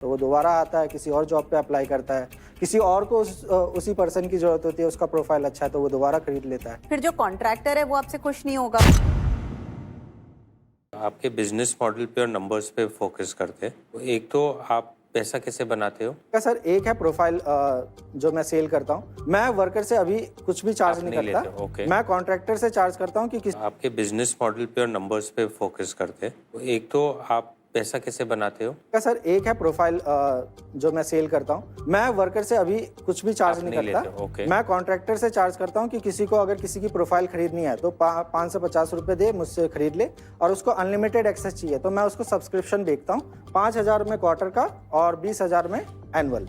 तो वो दोबारा आता है, किसी और जॉब पे अप्लाई करता है, किसी और को उसी पर्सन की जरूरत होती है, उसका प्रोफाइल अच्छा है तो वो दोबारा खरीद लेता है। फिर जो कॉन्ट्रैक्टर है वो आपसे खुश नहीं होगा। आपके बिजनेस मॉडल पे और नंबर्स पे फोकस करते हैं। एक तो आप पैसा कैसे बनाते हो? क्या सर, एक है प्रोफाइल जो मैं सेल करता हूँ। मैं वर्कर से अभी कुछ भी चार्ज आप नहीं नहीं करता। लेते, ओके। मैं कॉन्ट्रैक्टर से चार्ज करता हूँ कि किस आपके बिजनेस मॉडल पे और नंबर्स पे फोकस करते हैं। एक तो आप पैसा कैसे बनाते हो? क्या सर, एक है प्रोफाइल जो मैं सेल करता हूँ। मैं वर्कर से अभी कुछ भी चार्ज आप नहीं नहीं करता। लेते, ओके। मैं कॉन्ट्रैक्टर से चार्ज करता हूँ कि किसी को अगर किसी की प्रोफाइल खरीदनी है तो 550 रुपये दे, मुझसे खरीद ले, और उसको अनलिमिटेड एक्सेस चाहिए तो मैं उसको सब्सक्रिप्शन बेचता हूँ 5,000 में क्वार्टर का और 20,000 में एनुअल।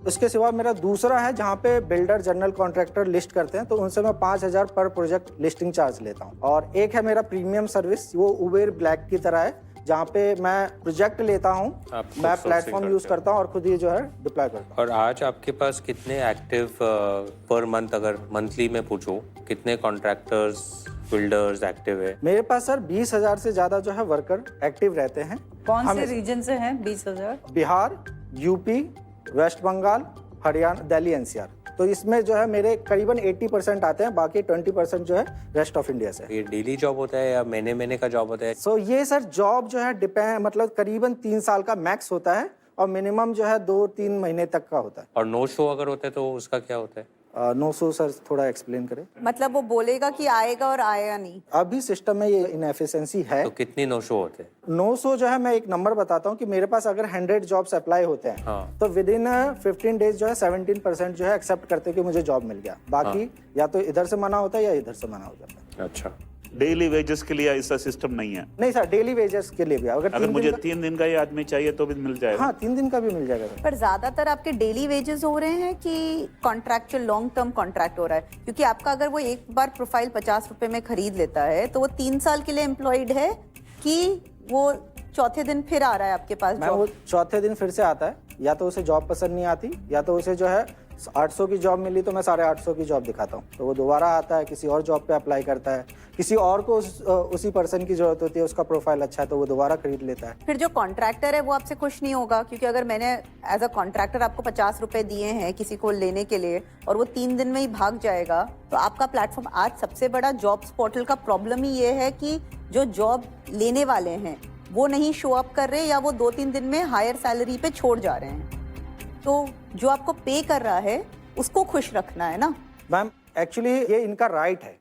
इसके सिवा मेरा दूसरा है जहाँ पे बिल्डर जनरल कॉन्ट्रैक्टर लिस्ट करते हैं तो उनसे मैं 5,000 पर प्रोजेक्ट लिस्टिंग चार्ज लेता हूँ। और एक है मेरा प्रीमियम सर्विस, वो उबेर ब्लैक की तरह है, जहाँ पे मैं प्रोजेक्ट लेता हूँ, आप खुद मैं sourcing प्लेटफॉर्म यूज करते हो। करता हूँ और खुद ही जो है डिप्लॉय करता हूँ। और आज आपके पास कितने एक्टिव पर मंथ, अगर मंथली में पूछो, कितने कॉन्ट्रैक्टर्स बिल्डर्स एक्टिव है? मेरे पास सर 20,000 से ज्यादा जो है वर्कर एक्टिव रहते हैं। कौन से हमें रीजन से हैं 20,000? Bihar, UP, West Bengal, Haryana, Delhi NCR. तो इसमें जो है मेरे करीबन 80% आते हैं, बाकी 20% जो है रेस्ट ऑफ इंडिया से। ये डेली जॉब होता है या महीने महीने का जॉब होता है? सो ये सर जॉब जो है डिपेंड, मतलब करीबन 3 साल का मैक्स होता है और मिनिमम जो है 2-3 महीने तक का होता है। और नो शो अगर होता है तो उसका क्या होता है? 900 सर, थोड़ा एक्सप्लेन करें। मतलब वो बोलेगा कि आएगा और आएगा नहीं। अभी सिस्टम में ये इनएफिशिएंसी है। तो कितनी नो शो होते हैं? 900 जो है, मैं एक नंबर बताता हूँ कि मेरे पास अगर 100 जॉब्स अप्लाई होते हैं हाँ। तो विद इन 15 डेज जो है 17% जो है एक्सेप्ट करते हैं कि मुझे जॉब मिल गया। बाकी या तो इधर से मना होता है या इधर से मना हो जाता है। अच्छा, डेली वेजेस के लिए ऐसा सिस्टम नहीं है? नहीं सर, डेली वेजेस के लिए भी अगर अगर मुझे 3 दिन का ही आदमी चाहिए तो भी मिल जाएगा? हाँ, 3 दिन का भी मिल जाएगा सर। पर ज्यादातर आपके डेली वेजेस हो रहे हैं कि कॉन्ट्रैक्चुअल लॉन्ग टर्म कॉन्ट्रैक्ट हो रहा है? क्योंकि आपका अगर वो एक बार प्रोफाइल 50 रुपए में खरीद लेता है तो वो 3 साल के लिए एम्प्लॉयड है कि वो चौथे दिन फिर आ रहा है आपके पास मैं वो जॉब? चौथे दिन फिर से आता है, या तो उसे जॉब पसंद नहीं आती, या तो उसे जो है 800 की जॉब मिली तो मैं 850 की जॉब दिखाता हूँ तो वो दोबारा आता है, किसी और जॉब पे अप्लाई करता है, किसी और को उसी पर्सन की जरूरत होती है, उसका प्रोफाइल अच्छा है तो वो दोबारा खरीद लेता है। फिर जो कॉन्ट्रैक्टर है वो आपसे खुश नहीं होगा, क्योंकि अगर मैंने एज अ कॉन्ट्रैक्टर आपको 50 रुपए दिए हैं किसी को लेने के लिए और वो 3 दिन में ही भाग जाएगा, तो आपका प्लेटफॉर्म आज सबसे बड़ा जॉब्स पोर्टल का प्रॉब्लम ही ये है कि जो जॉब लेने वाले हैं वो नहीं शो अप कर रहे या वो 2-3 दिन में हायर सैलरी पे छोड़ जा रहे हैं। तो जो आपको पे कर रहा है उसको खुश रखना है ना मैम। एक्चुअली ये इनका राइट है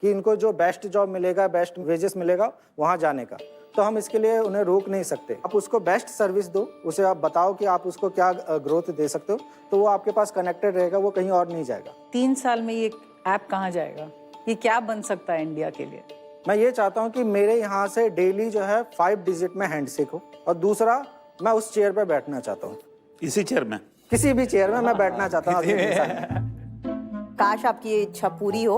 कि इनको जो बेस्ट जॉब मिलेगा, बेस्ट वेजेस मिलेगा वहाँ जाने का, तो हम इसके लिए उन्हें रोक नहीं सकते। आप उसको बेस्ट सर्विस दो, उसे आप बताओ कि आप उसको क्या ग्रोथ दे सकते हो, तो वो आपके पास कनेक्टेड रहेगा, वो कहीं और नहीं जाएगा। 3 साल में ये ऐप कहाँ जाएगा? ये क्या बन सकता है इंडिया के लिए? मैं ये चाहता हूँ कि मेरे यहाँ से डेली जो है 5 डिजिट में हैंडशेक हो, और दूसरा मैं उस चेयर पे बैठना चाहता हूँ। इसी चेयर में? किसी भी चेयर में मैं बैठना चाहता हूँ अगले 3 साल में। काश आपकी ये इच्छा पूरी हो।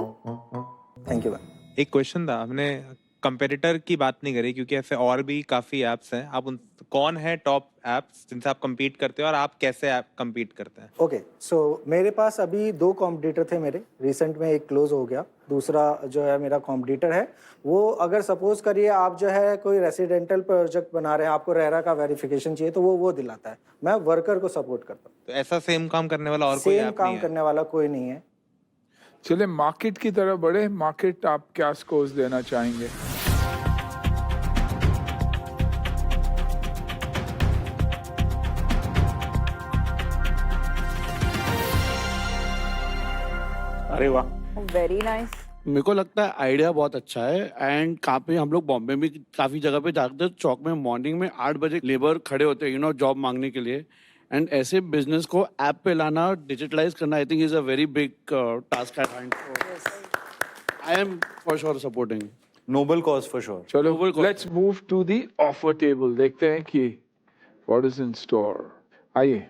Thank you ma'am. एक क्वेश्चन था, हमने कंपेटिटर की बात नहीं करी क्योंकि ऐसे और भी काफी ऐप्स हैं। आप उन कौन है टॉप ऐप्स जिनसे आप compete करते हो और आप कैसे ऐप compete करते हैं? ओके, सो मेरे पास अभी 2 कॉम्पिटिटर थे मेरे, रिसेंट में एक क्लोज हो गया, दूसरा जो है मेरा कॉम्पिटिटर है वो, अगर सपोज करिए आप जो है कोई रेसिडेंटल प्रोजेक्ट बना रहे हैं, आपको रेरा का वेरिफिकेशन चाहिए तो वो दिलाता है। मैं वर्कर को सपोर्ट करता हूँ। तो ऐसा सेम काम करने वाला और कोई सेम ऐप काम नहीं है? करने वाला कोई नहीं है। चले मार्केट की तरफ बढ़े। मार्केट आप क्या स्कोर्स देना चाहेंगे? अरे वाह, वेरी नाइस। मेरे को लगता है आइडिया बहुत अच्छा है। एंड कहाँ पे हम लोग बॉम्बे में काफ़ी जगह पे जाते हैं, चौक में मॉर्निंग में 8 बजे लेबर खड़े होते हैं जॉब मांगने के लिए। एंड ऐसे बिजनेस को ऐप पे लाना, डिजिटलाइज करना, I think is a very big task at hand. I am for sure supporting. Noble cause for sure. चलो Noble cause. Let's move to the offer table, देखते हैं कि व्हाट इज इन स्टोर। आइए।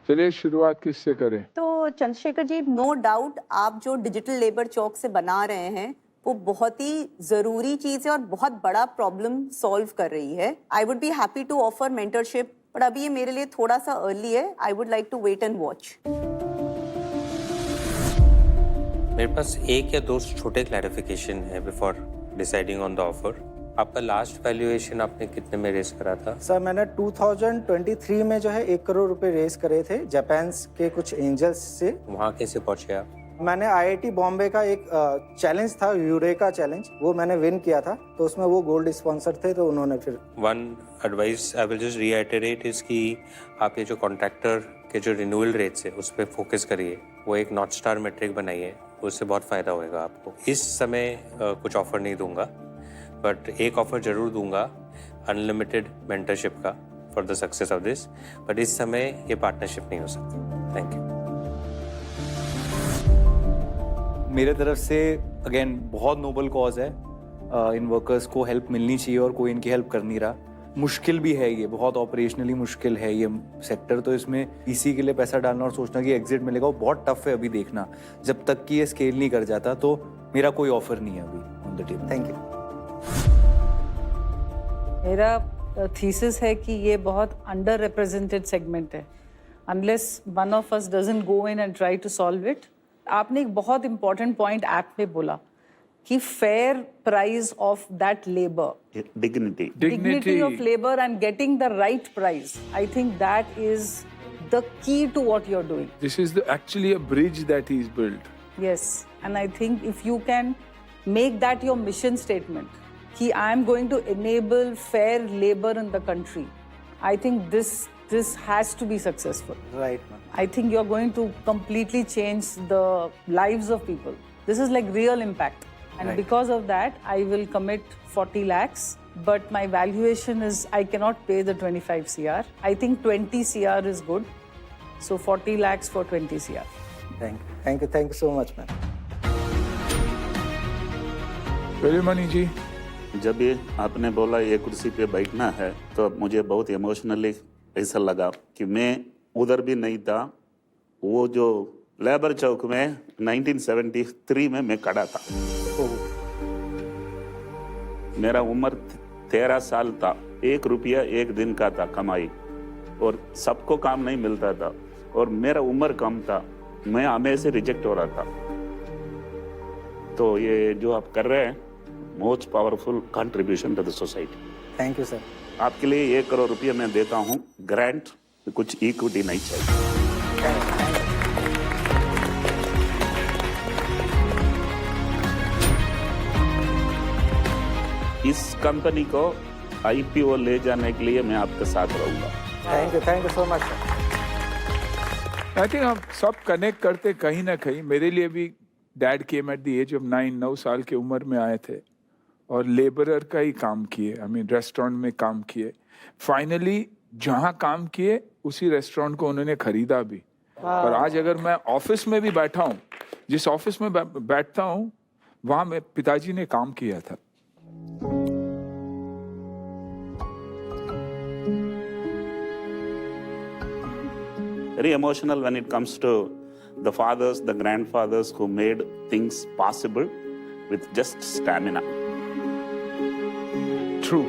चलिए शुरुआत किससे करें? तो चंद्रशेखर जी, नो डाउट आप जो डिजिटल लेबर चौक से बना रहे हैं वो बहुत ही जरूरी चीज है और बहुत बड़ा प्रॉब्लम सॉल्व कर रही है। I would be happy to offer mentorship but अभी ये मेरे लिए थोड़ा सा अर्ली है. I would like to wait and watch. मेरे पास एक या दो छोटे क्लैरिफिकेशन है before deciding on the offer. आपका लास्ट वैल्यूएशन आपने कितने में रेस करा था? सर मैंने 2023 में जो है 1 करोड़ रुपए रेस करे थे जापान के कुछ एंजल्स से. वहाँ कैसे पहुँचे आप? मैंने आईआईटी बॉम्बे का एक चैलेंज था, यूरेका चैलेंज, वो मैंने विन किया था, तो उसमें वो गोल्ड स्पॉन्सर थे, तो उन्होंने फिर. One advice I will just reiterate is कि आप ये जो कॉन्ट्रैक्टर के जो रिन्यूअल रेट्स है उस पर फोकस करिए. वो एक नॉर्थ स्टार मेट्रिक बनाइए, उससे बहुत फ़ायदा होएगा आपको. इस समय कुछ ऑफर नहीं दूंगा, बट एक ऑफर जरूर दूंगा अनलिमिटेड मेंटरशिप का for the success of this. But इस समय ये पार्टनरशिप नहीं हो सकती. Thank you. मेरे तरफ से अगेन बहुत नोबल कॉज है. इन वर्कर्स को हेल्प मिलनी चाहिए और कोई इनकी हेल्प कर नहीं रहा. मुश्किल भी है, ये बहुत ऑपरेशनली मुश्किल है ये सेक्टर. तो इसमें इसी के लिए पैसा डालना और सोचना कि एग्जिट मिलेगा वो बहुत टफ है अभी देखना. जब तक कि ये स्केल नहीं कर जाता तो मेरा कोई ऑफर नहीं है अभी on the table. Thank you. मेरा थीसिस है कि ये बहुत अंडर रिप्रेजेंटेड सेगमेंट है. Unless one of us doesn't go in and try to solve it. आपने एक बहुत इंपॉर्टेंट पॉइंट ऐप में बोला कि fair price of that labour, dignity of labor and getting the right price. I think that is the key to what you're doing. This is actually a bridge that he's built. Yes, and I think if you can make that your mission statement, कि I am going to enable fair labor in the country, I think this has to be successful. Right ma'am. I think you're going to completely change the lives of people. This is like real impact. And Right. because of that, I will commit 40 lakhs. But my valuation is, I cannot pay the 25 CR. I think 20 CR is good. So 40 lakhs for 20 CR. Thank you so much ma'am. Velimani ji, जब ये आपने बोला ये कुर्सी पे बैठना है तो मुझे बहुत इमोशनली ऐसा लगा कि मैं उधर भी नहीं था. वो जो लेबर चौक में 1973 में मैं खड़ा था. मेरा उम्र 13 साल था. 1 रुपया 1 दिन का था कमाई, और सबको काम नहीं मिलता था, और मेरा उम्र कम था. मैं हमेशा रिजेक्ट हो रहा था. तो ये जो आप कर रहे हैं, most powerful contribution to the society. Thank you sir. आपके लिए 1 करोड़ रुपया मैं देता हूँ ग्रांट. कुछ इक्विटी नहीं चाहिए. इस कंपनी को आईपीओ ले जाने के लिए मैं आपके साथ रहूंगा. Thank you so much sir. I think हम सब कनेक्ट करते कहीं ना कहीं. मेरे लिए भी dad came at the age of 9 साल की उम्र में आए थे और लेबरर का ही काम किए. आई मीन रेस्टोरेंट में काम किए. फाइनली जहाँ काम किए उसी रेस्टोरेंट को उन्होंने खरीदा भी. और आज अगर मैं ऑफिस में भी बैठा हूँ, जिस ऑफिस में बैठता हूँ वहाँ मेरे पिताजी ने काम किया था. Very emotional when it comes to the fathers, the grandfathers who made things possible with just stamina. True.